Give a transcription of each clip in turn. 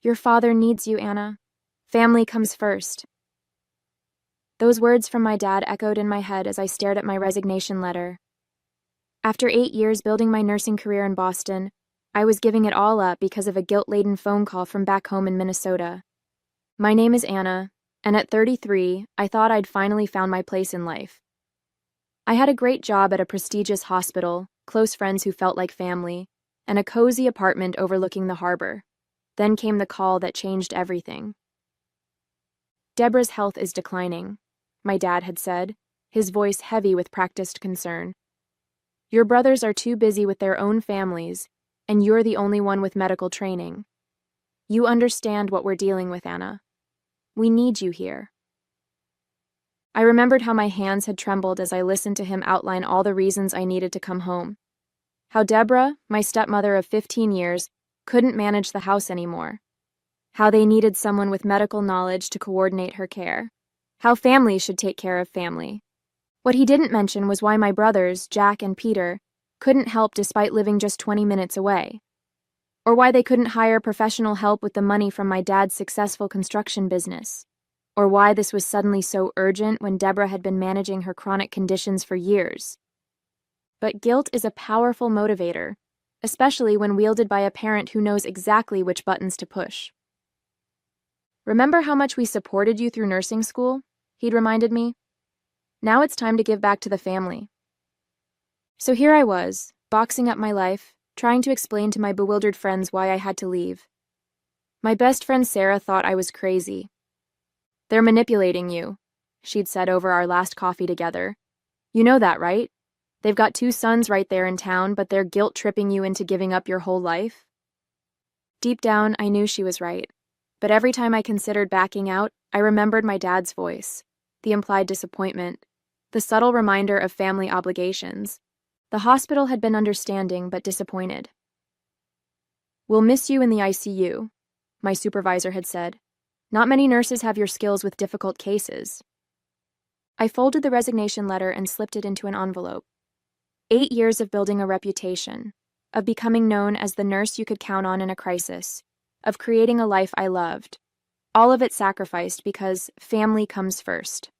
Your father needs you, Anna. Family comes first. Those words from my dad echoed in my head as I stared at my resignation letter. After 8 years building my nursing career in Boston, I was giving it all up because of a guilt-laden phone call from back home in Minnesota. My name is Anna, and at 33, I thought I'd finally found my place in life. I had a great job at a prestigious hospital, close friends who felt like family, and a cozy apartment overlooking the harbor. Then came the call that changed everything. Deborah's health is declining, my dad had said, his voice heavy with practiced concern. Your brothers are too busy with their own families, and you're the only one with medical training. You understand what we're dealing with, Anna. We need you here. I remembered how my hands had trembled as I listened to him outline all the reasons I needed to come home. How Deborah, my stepmother of 15 years, couldn't manage the house anymore. How they needed someone with medical knowledge to coordinate her care. How family should take care of family. What he didn't mention was why my brothers, Jack and Peter, couldn't help despite living just 20 minutes away. Or why they couldn't hire professional help with the money from my dad's successful construction business. Or why this was suddenly so urgent when Deborah had been managing her chronic conditions for years. But guilt is a powerful motivator, especially when wielded by a parent who knows exactly which buttons to push. Remember how much we supported you through nursing school? He'd reminded me. Now it's time to give back to the family. So here I was, boxing up my life, trying to explain to my bewildered friends why I had to leave. My best friend Sarah thought I was crazy. They're manipulating you, she'd said over our last coffee together. You know that, right? They've got 2 sons right there in town, but they're guilt-tripping you into giving up your whole life. Deep down, I knew she was right. But every time I considered backing out, I remembered my dad's voice, the implied disappointment, the subtle reminder of family obligations. The hospital had been understanding but disappointed. We'll miss you in the ICU, my supervisor had said. Not many nurses have your skills with difficult cases. I folded the resignation letter and slipped it into an envelope. 8 years of building a reputation, of becoming known as the nurse you could count on in a crisis, of creating a life I loved. All of it sacrificed because family comes first.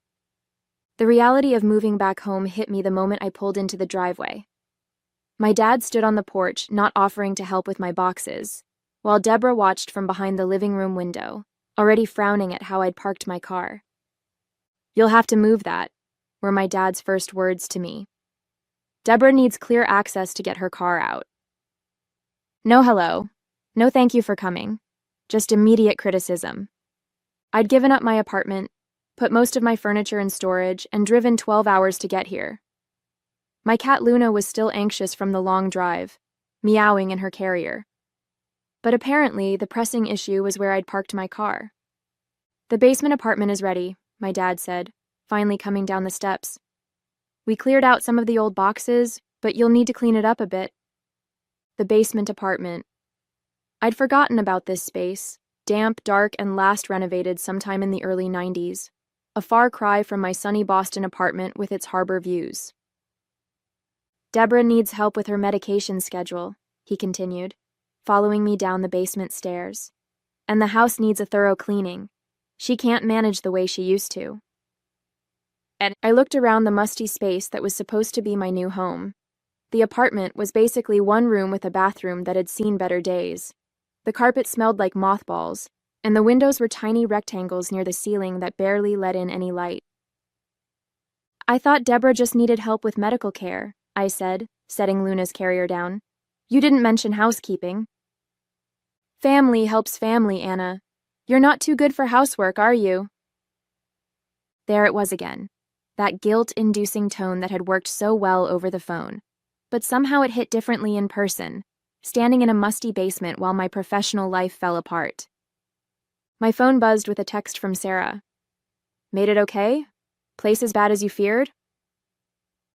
The reality of moving back home hit me the moment I pulled into the driveway. My dad stood on the porch, not offering to help with my boxes, while Deborah watched from behind the living room window, already frowning at how I'd parked my car. You'll have to move that, were my dad's first words to me. Deborah needs clear access to get her car out. No hello. No thank you for coming. Just immediate criticism. I'd given up my apartment, put most of my furniture in storage, and driven 12 hours to get here. My cat Luna was still anxious from the long drive, meowing in her carrier. But apparently, the pressing issue was where I'd parked my car. The basement apartment is ready, my dad said, finally coming down the steps. We cleared out some of the old boxes, but you'll need to clean it up a bit. The basement apartment. I'd forgotten about this space, damp, dark, and last renovated sometime in the early 90s, a far cry from my sunny Boston apartment with its harbor views. Deborah needs help with her medication schedule, he continued, following me down the basement stairs. And the house needs a thorough cleaning. She can't manage the way she used to. And I looked around the musty space that was supposed to be my new home. The apartment was basically one room with a bathroom that had seen better days. The carpet smelled like mothballs, and the windows were tiny rectangles near the ceiling that barely let in any light. I thought Deborah just needed help with medical care, I said, setting Luna's carrier down. You didn't mention housekeeping. Family helps family, Anna. You're not too good for housework, are you? There it was again, that guilt-inducing tone that had worked so well over the phone. But somehow it hit differently in person, standing in a musty basement while my professional life fell apart. My phone buzzed with a text from Sarah. Made it okay? Place as bad as you feared?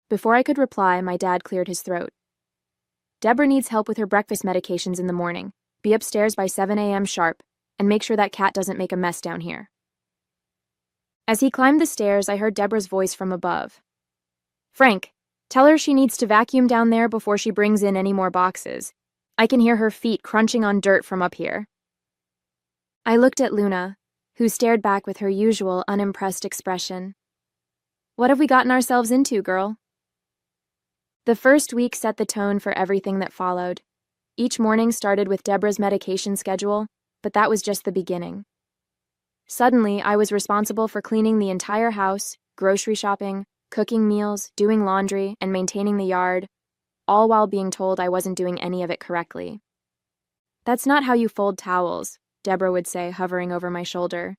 Before I could reply, my dad cleared his throat. Deborah needs help with her breakfast medications in the morning. Be upstairs by 7 a.m. sharp, and make sure that cat doesn't make a mess down here. As he climbed the stairs, I heard Deborah's voice from above. Frank, tell her she needs to vacuum down there before she brings in any more boxes. I can hear her feet crunching on dirt from up here. I looked at Luna, who stared back with her usual unimpressed expression. What have we gotten ourselves into, girl? The first week set the tone for everything that followed. Each morning started with Deborah's medication schedule, but that was just the beginning. Suddenly, I was responsible for cleaning the entire house, grocery shopping, cooking meals, doing laundry, and maintaining the yard, all while being told I wasn't doing any of it correctly. That's not how you fold towels, Deborah would say, hovering over my shoulder.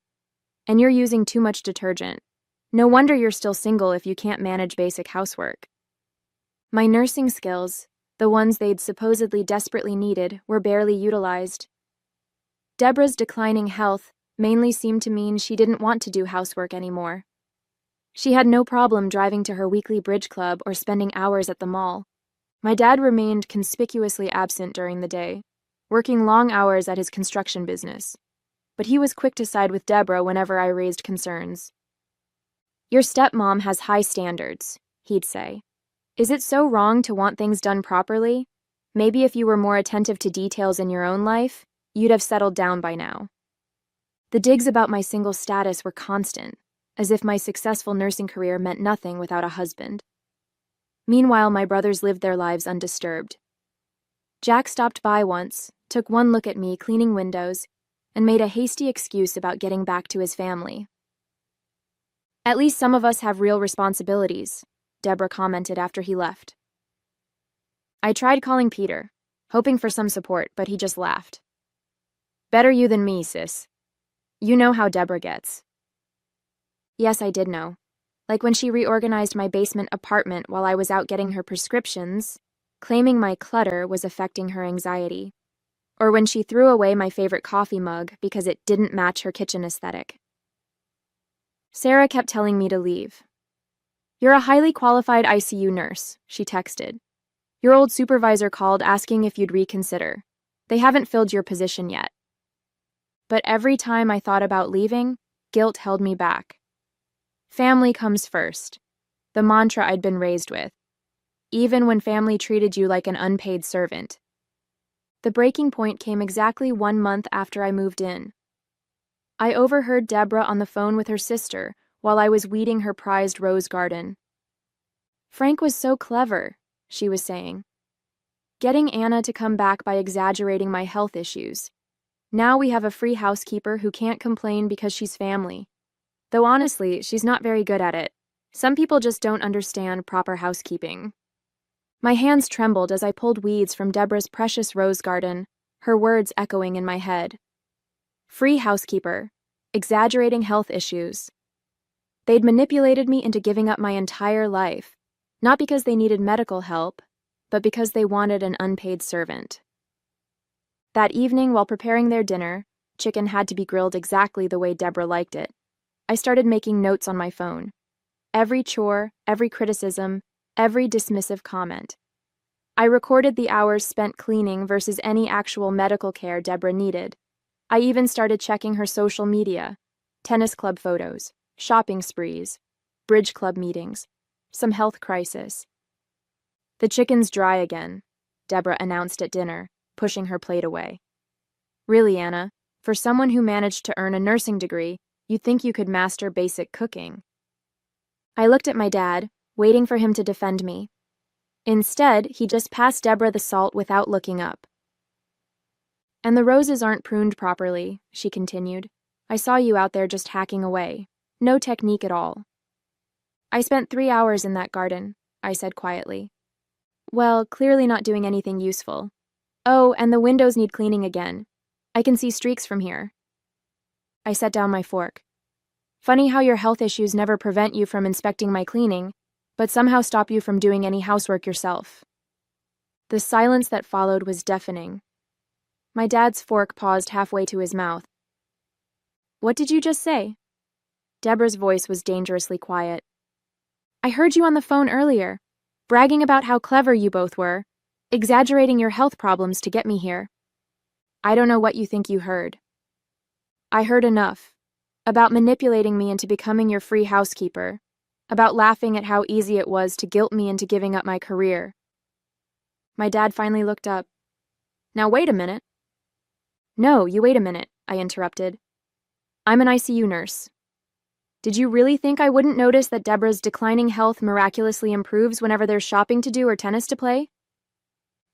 And you're using too much detergent. No wonder you're still single if you can't manage basic housework. My nursing skills, the ones they'd supposedly desperately needed, were barely utilized. Deborah's declining health mainly seemed to mean she didn't want to do housework anymore. She had no problem driving to her weekly bridge club or spending hours at the mall. My dad remained conspicuously absent during the day, working long hours at his construction business. But he was quick to side with Deborah whenever I raised concerns. Your stepmom has high standards, he'd say. Is it so wrong to want things done properly? Maybe if you were more attentive to details in your own life, you'd have settled down by now. The digs about my single status were constant, as if my successful nursing career meant nothing without a husband. Meanwhile, my brothers lived their lives undisturbed. Jack stopped by once, took one look at me cleaning windows, and made a hasty excuse about getting back to his family. At least some of us have real responsibilities, Deborah commented after he left. I tried calling Peter, hoping for some support, but he just laughed. Better you than me, sis. You know how Deborah gets. Yes, I did know. Like when she reorganized my basement apartment while I was out getting her prescriptions, claiming my clutter was affecting her anxiety. Or when she threw away my favorite coffee mug because it didn't match her kitchen aesthetic. Sarah kept telling me to leave. You're a highly qualified ICU nurse, she texted. Your old supervisor called asking if you'd reconsider. They haven't filled your position yet. But every time I thought about leaving, guilt held me back. Family comes first, the mantra I'd been raised with, even when family treated you like an unpaid servant. The breaking point came exactly 1 month after I moved in. I overheard Deborah on the phone with her sister while I was weeding her prized rose garden. Frank was so clever, she was saying. Getting Anna to come back by exaggerating my health issues. Now we have a free housekeeper who can't complain because she's family. Though honestly, she's not very good at it. Some people just don't understand proper housekeeping. My hands trembled as I pulled weeds from Deborah's precious rose garden, her words echoing in my head. Free housekeeper, exaggerating health issues. They'd manipulated me into giving up my entire life, not because they needed medical help, but because they wanted an unpaid servant. That evening, while preparing their dinner, chicken had to be grilled exactly the way Deborah liked it. I started making notes on my phone. Every chore, every criticism, every dismissive comment. I recorded the hours spent cleaning versus any actual medical care Deborah needed. I even started checking her social media, tennis club photos, shopping sprees, bridge club meetings, some health crisis. The chicken's dry again, Deborah announced at dinner, pushing her plate away. Really, Anna, for someone who managed to earn a nursing degree, you'd think you could master basic cooking. I looked at my dad, waiting for him to defend me. Instead, he just passed Deborah the salt without looking up. And the roses aren't pruned properly, she continued. I saw you out there just hacking away. No technique at all. I spent 3 hours in that garden, I said quietly. Well, clearly not doing anything useful. Oh, and the windows need cleaning again. I can see streaks from here. I set down my fork. Funny how your health issues never prevent you from inspecting my cleaning, but somehow stop you from doing any housework yourself. The silence that followed was deafening. My dad's fork paused halfway to his mouth. What did you just say? Deborah's voice was dangerously quiet. I heard you on the phone earlier, bragging about how clever you both were, exaggerating your health problems to get me here. I don't know what you think you heard. I heard enough. About manipulating me into becoming your free housekeeper. About laughing at how easy it was to guilt me into giving up my career. My dad finally looked up. Now wait a minute. No, you wait a minute, I interrupted. I'm an ICU nurse. Did you really think I wouldn't notice that Deborah's declining health miraculously improves whenever there's shopping to do or tennis to play?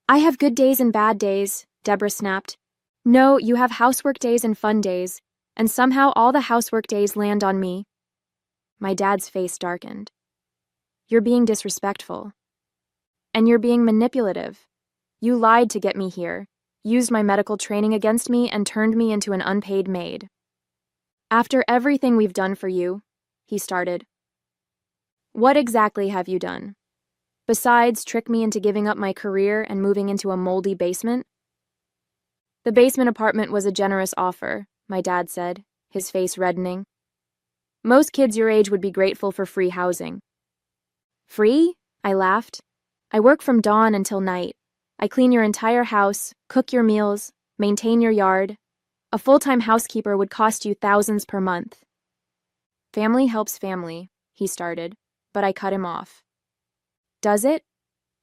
I have good days and bad days, Deborah snapped. No, you have housework days and fun days, and somehow all the housework days land on me. My dad's face darkened. You're being disrespectful. And you're being manipulative. You lied to get me here, used my medical training against me, and turned me into an unpaid maid. After everything we've done for you, he started. What exactly have you done? Besides trick me into giving up my career and moving into a moldy basement? The basement apartment was a generous offer, my dad said, his face reddening. Most kids your age would be grateful for free housing. Free? I laughed. I work from dawn until night. I clean your entire house, cook your meals, maintain your yard. A full-time housekeeper would cost you thousands per month. Family helps family, he started, but I cut him off. Does it?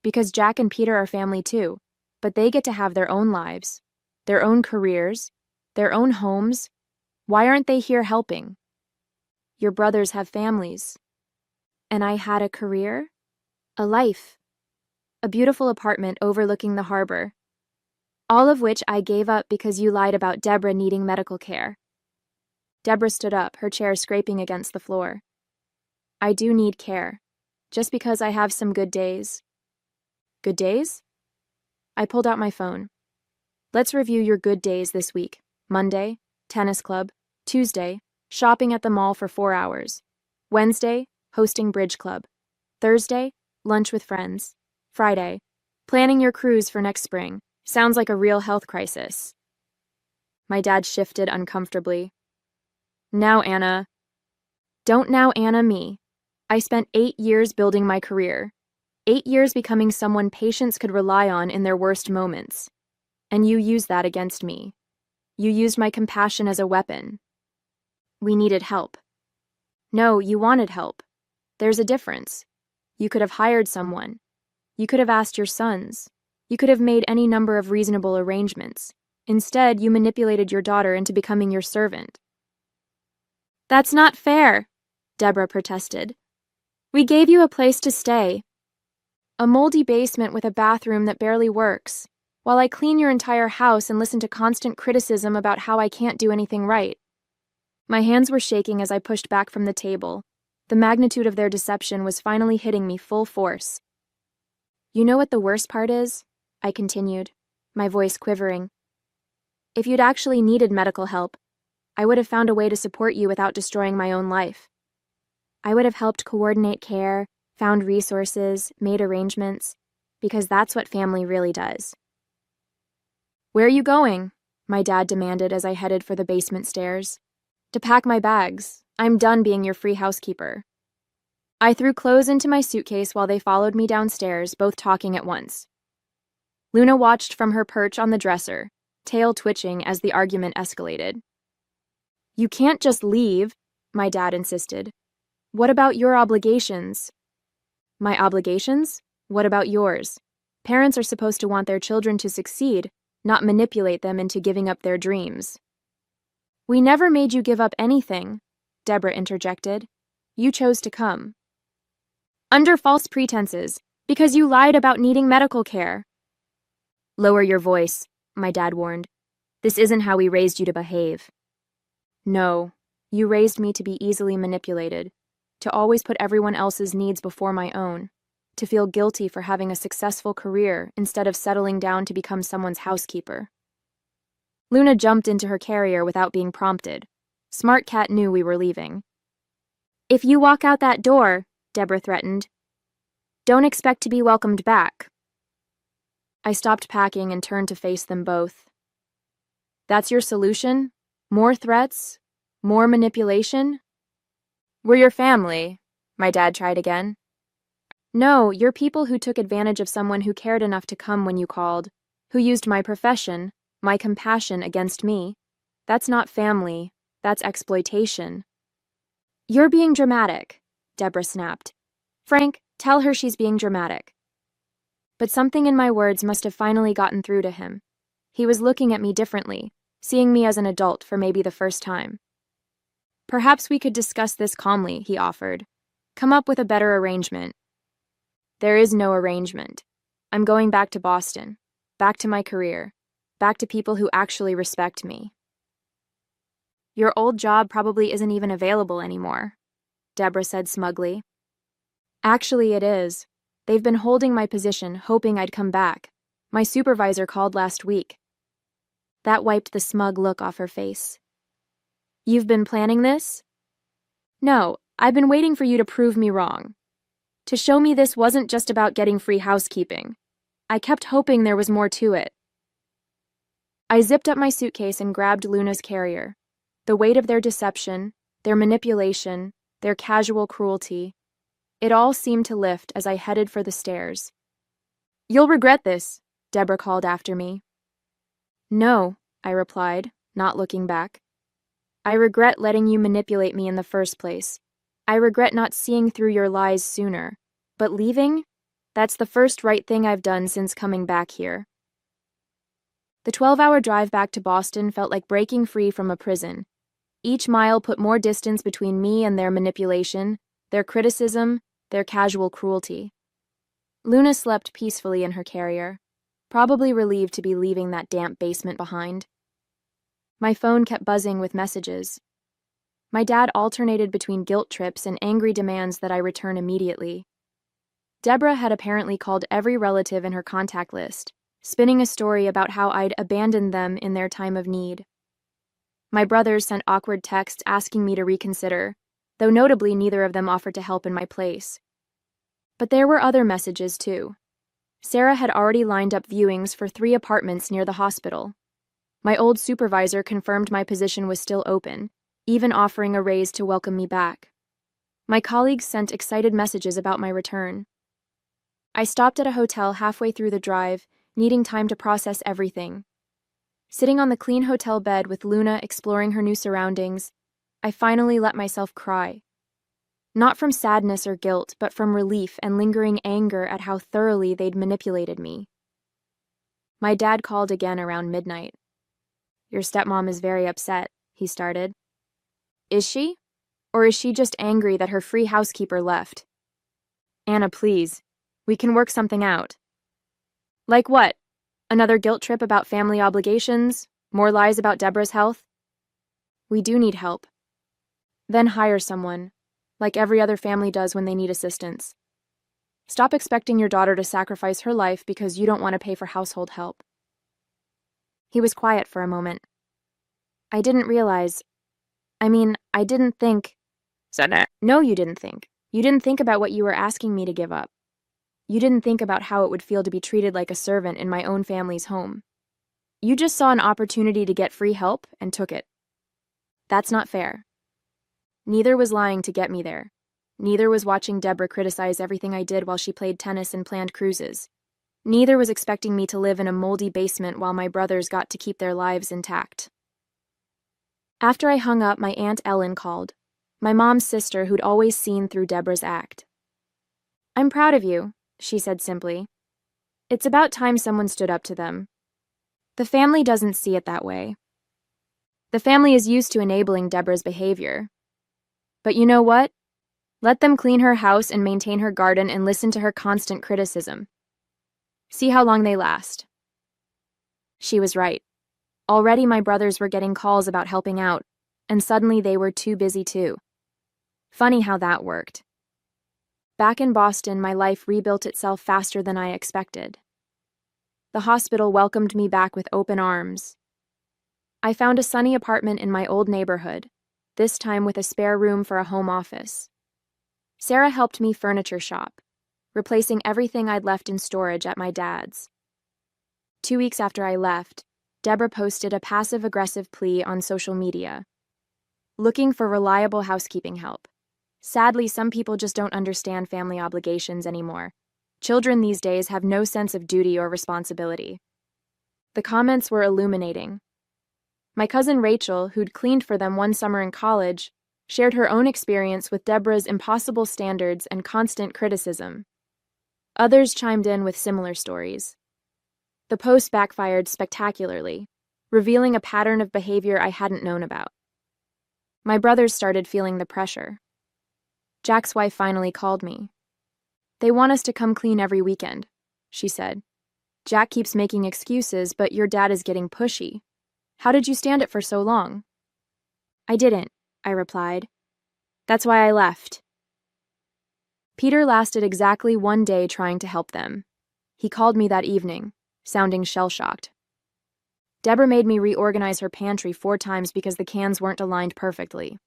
Because Jack and Peter are family too, but they get to have their own lives, their own careers, their own homes. Why aren't they here helping? Your brothers have families. And I had a career, a life, a beautiful apartment overlooking the harbor, all of which I gave up because you lied about Deborah needing medical care. Deborah stood up, her chair scraping against the floor. I do need care, just because I have some good days. Good days? I pulled out my phone. Let's review your good days this week. Monday, tennis club. Tuesday, shopping at the mall for 4 hours. Wednesday, hosting bridge club. Thursday, lunch with friends. Friday, planning your cruise for next spring. Sounds like a real health crisis. My dad shifted uncomfortably. Now, Anna. Don't now Anna me. I spent 8 years building my career. 8 years becoming someone patients could rely on in their worst moments. And you used that against me. You used my compassion as a weapon. We needed help. No, you wanted help. There's a difference. You could have hired someone. You could have asked your sons. You could have made any number of reasonable arrangements. Instead, you manipulated your daughter into becoming your servant. That's not fair, Deborah protested. We gave you a place to stay. A moldy basement with a bathroom that barely works, while I clean your entire house and listen to constant criticism about how I can't do anything right. My hands were shaking as I pushed back from the table. The magnitude of their deception was finally hitting me full force. You know what the worst part is? I continued, my voice quivering. If you'd actually needed medical help, I would have found a way to support you without destroying my own life. I would have helped coordinate care, found resources, made arrangements, because that's what family really does. Where are you going? My dad demanded as I headed for the basement stairs. To pack my bags. I'm done being your free housekeeper. I threw clothes into my suitcase while they followed me downstairs, both talking at once. Luna watched from her perch on the dresser, tail twitching as the argument escalated. You can't just leave, my dad insisted. What about your obligations? My obligations? What about yours? Parents are supposed to want their children to succeed, not manipulate them into giving up their dreams. We never made you give up anything, Deborah interjected. You chose to come. Under false pretenses, because you lied about needing medical care. Lower your voice, my dad warned. This isn't how we raised you to behave. No, you raised me to be easily manipulated, to always put everyone else's needs before my own, to feel guilty for having a successful career instead of settling down to become someone's housekeeper. Luna jumped into her carrier without being prompted. Smart Cat knew we were leaving. If you walk out that door, Deborah threatened, don't expect to be welcomed back. I stopped packing and turned to face them both. That's your solution? More threats? More manipulation? We're your family, my dad tried again. No, you're people who took advantage of someone who cared enough to come when you called, who used my profession, my compassion against me. That's not family, that's exploitation. You're being dramatic, Deborah snapped. Frank, tell her she's being dramatic. But something in my words must have finally gotten through to him. He was looking at me differently, seeing me as an adult for maybe the first time. Perhaps we could discuss this calmly, he offered. Come up with a better arrangement. There is no arrangement. I'm going back to Boston, back to my career, back to people who actually respect me. Your old job probably isn't even available anymore, Deborah said smugly. Actually, it is. They've been holding my position, hoping I'd come back. My supervisor called last week. That wiped the smug look off her face. You've been planning this? No, I've been waiting for you to prove me wrong. To show me this wasn't just about getting free housekeeping. I kept hoping there was more to it. I zipped up my suitcase and grabbed Luna's carrier. The weight of their deception, their manipulation, their casual cruelty, it all seemed to lift as I headed for the stairs. You'll regret this, Deborah called after me. No, I replied, not looking back. I regret letting you manipulate me in the first place. I regret not seeing through your lies sooner. But leaving? That's the first right thing I've done since coming back here. The 12-hour drive back to Boston felt like breaking free from a prison. Each mile put more distance between me and their manipulation, their criticism, their casual cruelty. Luna slept peacefully in her carrier, probably relieved to be leaving that damp basement behind. My phone kept buzzing with messages. My dad alternated between guilt trips and angry demands that I return immediately. Deborah had apparently called every relative in her contact list, spinning a story about how I'd abandoned them in their time of need. My brothers sent awkward texts asking me to reconsider, though notably neither of them offered to help in my place. But there were other messages, too. Sarah had already lined up viewings for 3 apartments near the hospital. My old supervisor confirmed my position was still open, even offering a raise to welcome me back. My colleagues sent excited messages about my return. I stopped at a hotel halfway through the drive, needing time to process everything. Sitting on the clean hotel bed with Luna exploring her new surroundings, I finally let myself cry. Not from sadness or guilt, but from relief and lingering anger at how thoroughly they'd manipulated me. My dad called again around midnight. Your stepmom is very upset, he started. Is she? Or is she just angry that her free housekeeper left? Anna, please. We can work something out. Like what? Another guilt trip about family obligations? More lies about Deborah's health? We do need help. Then hire someone, like every other family does when they need assistance. Stop expecting your daughter to sacrifice her life because you don't want to pay for household help. He was quiet for a moment. I didn't realize. I didn't think. Sana. No, you didn't think. You didn't think about what you were asking me to give up. You didn't think about how it would feel to be treated like a servant in my own family's home. You just saw an opportunity to get free help and took it. That's not fair. Neither was lying to get me there. Neither was watching Deborah criticize everything I did while she played tennis and planned cruises. Neither was expecting me to live in a moldy basement while my brothers got to keep their lives intact. After I hung up, my Aunt Ellen called, my mom's sister who'd always seen through Deborah's act. I'm proud of you, she said simply. It's about time someone stood up to them. The family doesn't see it that way. The family is used to enabling Deborah's behavior. But you know what? Let them clean her house and maintain her garden and listen to her constant criticism. See how long they last. She was right. Already my brothers were getting calls about helping out, and suddenly they were too busy too. Funny how that worked. Back in Boston, my life rebuilt itself faster than I expected. The hospital welcomed me back with open arms. I found a sunny apartment in my old neighborhood, this time with a spare room for a home office. Sarah helped me furniture shop, replacing everything I'd left in storage at my dad's. 2 weeks after I left, Deborah posted a passive-aggressive plea on social media, looking for reliable housekeeping help. Sadly, some people just don't understand family obligations anymore. Children these days have no sense of duty or responsibility. The comments were illuminating. My cousin Rachel, who'd cleaned for them one summer in college, shared her own experience with Deborah's impossible standards and constant criticism. Others chimed in with similar stories. The post backfired spectacularly, revealing a pattern of behavior I hadn't known about. My brothers started feeling the pressure. Jack's wife finally called me. "They want us to come clean every weekend," she said. "Jack keeps making excuses, but your dad is getting pushy. How did you stand it for so long?" "I didn't," I replied. "That's why I left." Peter lasted exactly 1 day trying to help them. He called me that evening, sounding shell-shocked. Deborah made me reorganize her pantry 4 times because the cans weren't aligned perfectly.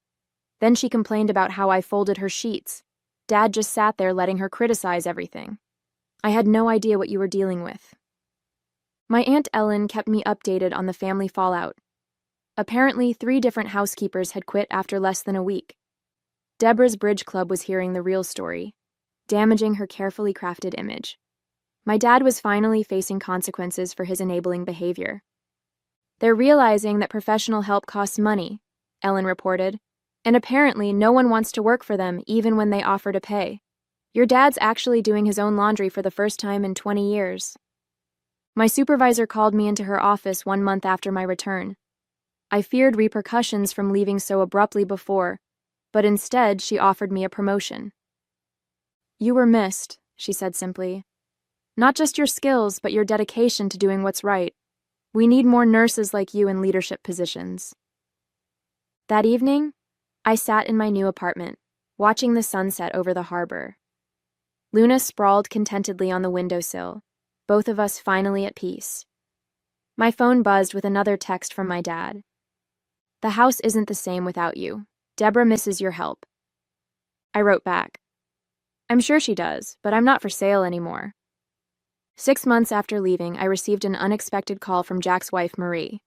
Then she complained about how I folded her sheets. Dad just sat there letting her criticize everything. I had no idea what you were dealing with. My Aunt Ellen kept me updated on the family fallout. Apparently, 3 different housekeepers had quit after less than a week. Deborah's bridge club was hearing the real story, damaging her carefully crafted image. My dad was finally facing consequences for his enabling behavior. "They're realizing that professional help costs money," Ellen reported, "and apparently no one wants to work for them even when they offer to pay. Your dad's actually doing his own laundry for the first time in 20 years. My supervisor called me into her office 1 month after my return. I feared repercussions from leaving so abruptly before, but instead she offered me a promotion. "You were missed," she said simply. "Not just your skills, but your dedication to doing what's right. We need more nurses like you in leadership positions." That evening, I sat in my new apartment, watching the sunset over the harbor. Luna sprawled contentedly on the windowsill, both of us finally at peace. My phone buzzed with another text from my dad. "The house isn't the same without you. Deborah misses your help." I wrote back, "I'm sure she does, but I'm not for sale anymore." 6 months after leaving, I received an unexpected call from Jack's wife, Marie.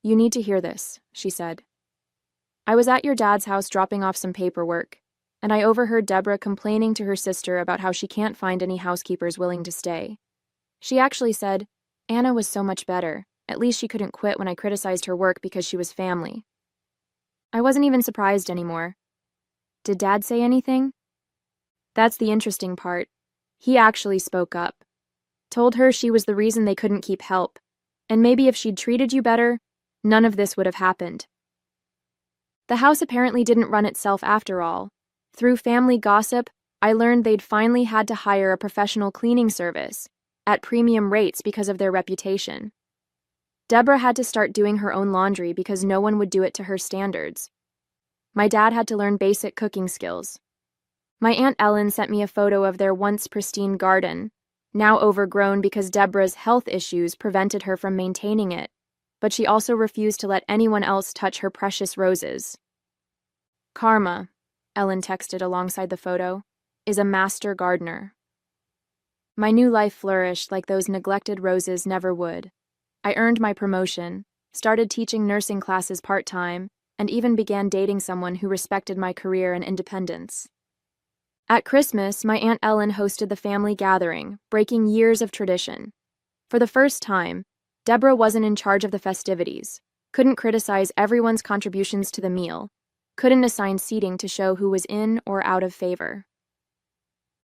"You need to hear this," she said. "I was at your dad's house dropping off some paperwork, and I overheard Deborah complaining to her sister about how she can't find any housekeepers willing to stay. She actually said, 'Anna was so much better. At least she couldn't quit when I criticized her work because she was family.' I wasn't even surprised anymore. Did Dad say anything? That's the interesting part. He actually spoke up. Told her she was the reason they couldn't keep help, and maybe if she'd treated you better, none of this would have happened. The house apparently didn't run itself after all. Through family gossip, I learned they'd finally had to hire a professional cleaning service at premium rates because of their reputation. Deborah had to start doing her own laundry because no one would do it to her standards. My dad had to learn basic cooking skills. My Aunt Ellen sent me a photo of their once pristine garden, now overgrown because Deborah's health issues prevented her from maintaining it, but she also refused to let anyone else touch her precious roses. "Karma," Ellen texted alongside the photo, "is a master gardener." My new life flourished like those neglected roses never would. I earned my promotion, started teaching nursing classes part-time, and even began dating someone who respected my career and independence. At Christmas, my Aunt Ellen hosted the family gathering, breaking years of tradition. For the first time, Deborah wasn't in charge of the festivities, couldn't criticize everyone's contributions to the meal, couldn't assign seating to show who was in or out of favor.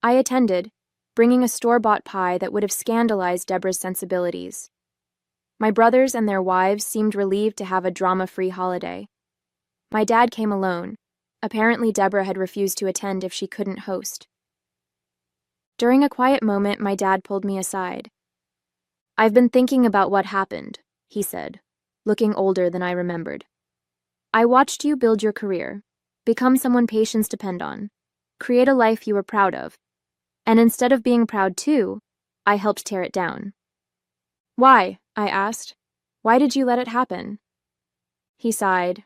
I attended, bringing a store-bought pie that would have scandalized Deborah's sensibilities. My brothers and their wives seemed relieved to have a drama-free holiday. My dad came alone. Apparently, Deborah had refused to attend if she couldn't host. During a quiet moment, my dad pulled me aside. "I've been thinking about what happened," he said, looking older than I remembered. "I watched you build your career, become someone patients depend on, create a life you were proud of. And instead of being proud too, I helped tear it down." "Why?" I asked. "Why did you let it happen?" He sighed.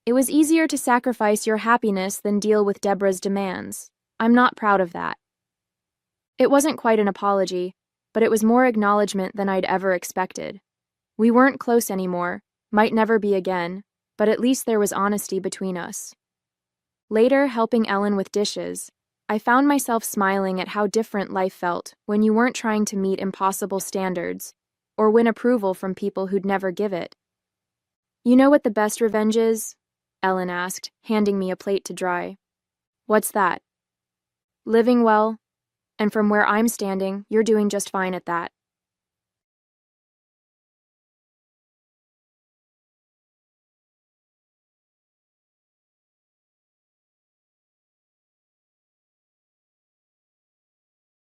"It was easier to sacrifice your happiness than deal with Deborah's demands. I'm not proud of that." It wasn't quite an apology, but it was more acknowledgement than I'd ever expected. We weren't close anymore, might never be again, but at least there was honesty between us. Later, helping Ellen with dishes, I found myself smiling at how different life felt when you weren't trying to meet impossible standards or win approval from people who'd never give it. "You know what the best revenge is?" Ellen asked, handing me a plate to dry. "What's that?" "Living well, and from where I'm standing, you're doing just fine at that."